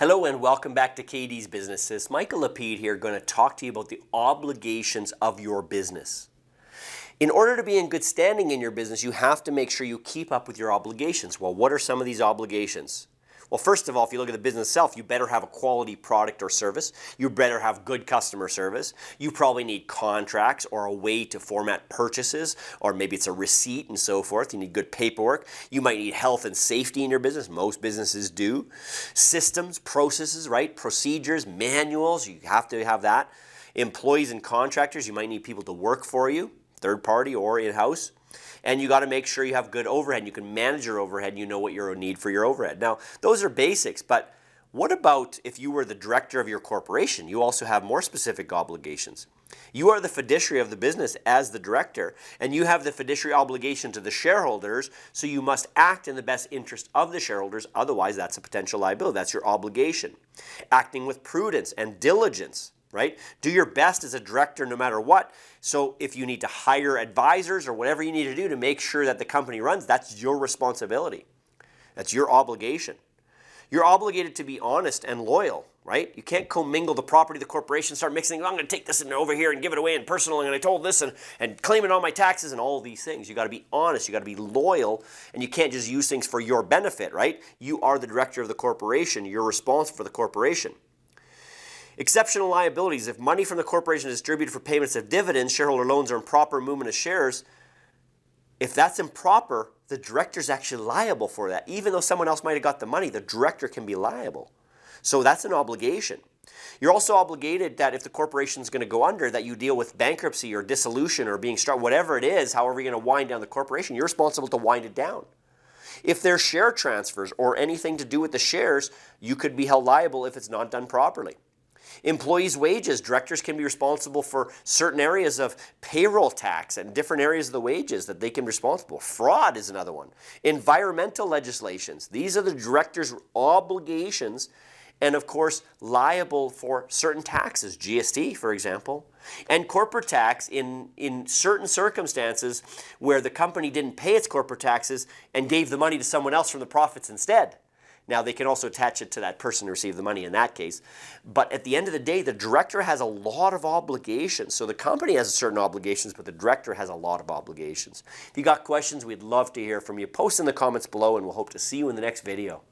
Hello and welcome back to KD's Businesses. Michael Lapide here, going to talk to you about the obligations of your business. In order to be in good standing in your business, you have to make sure you keep up with your obligations. Well, what are some of these obligations? Well, first of all, if you look at the business itself, you better have a quality product or service. You better have good customer service. You probably need contracts or a way to format purchases, or maybe it's a receipt and so forth. You need good paperwork. You might need health and safety in your business. Most businesses do. Systems, processes, right? Procedures, manuals, you have to have that. Employees and contractors, you might need people to work for you, third party or in-house. And you got to make sure you have good overhead. You can manage your overhead. You know what you need for your overhead. Now, those are basics, but what about if you were the director of your corporation? You also have more specific obligations. You are the fiduciary of the business as the director, and you have the fiduciary obligation to the shareholders, so you must act in the best interest of the shareholders. Otherwise, that's a potential liability. That's your obligation. Acting with prudence and diligence. Right? Do your best as a director no matter what. So if you need to hire advisors or whatever you need to do to make sure that the company runs, that's your responsibility. That's your obligation. You're obligated to be honest and loyal, right? You can't commingle the property of the corporation, start mixing, I'm going to take this and over here and give it away in personal, and I told this and claim it on my taxes and all of these things. You got to be honest, you got to be loyal, and you can't just use things for your benefit, right? You are the director of the corporation. You're responsible for the corporation. Exceptional liabilities. If money from the corporation is distributed for payments of dividends, shareholder loans, or improper movement of shares, if that's improper, the director is actually liable for that. Even though someone else might have got the money, the director can be liable. So that's an obligation. You're also obligated that if the corporation is going to go under, that you deal with bankruptcy or dissolution or being struck, whatever it is, however you're going to wind down the corporation, you're responsible to wind it down. If there's share transfers or anything to do with the shares, you could be held liable if it's not done properly. Employees' wages. Directors can be responsible for certain areas of payroll tax and different areas of the wages that they can be responsible. Fraud is another one. Environmental legislations. These are the director's obligations, and of course liable for certain taxes, GST for example, and corporate tax in certain circumstances where the company didn't pay its corporate taxes and gave the money to someone else from the profits instead. Now, they can also attach it to that person who received the money in that case. But at the end of the day, the director has a lot of obligations. So the company has certain obligations, but the director has a lot of obligations. If you got questions, we'd love to hear from you. Post in the comments below, and we'll hope to see you in the next video.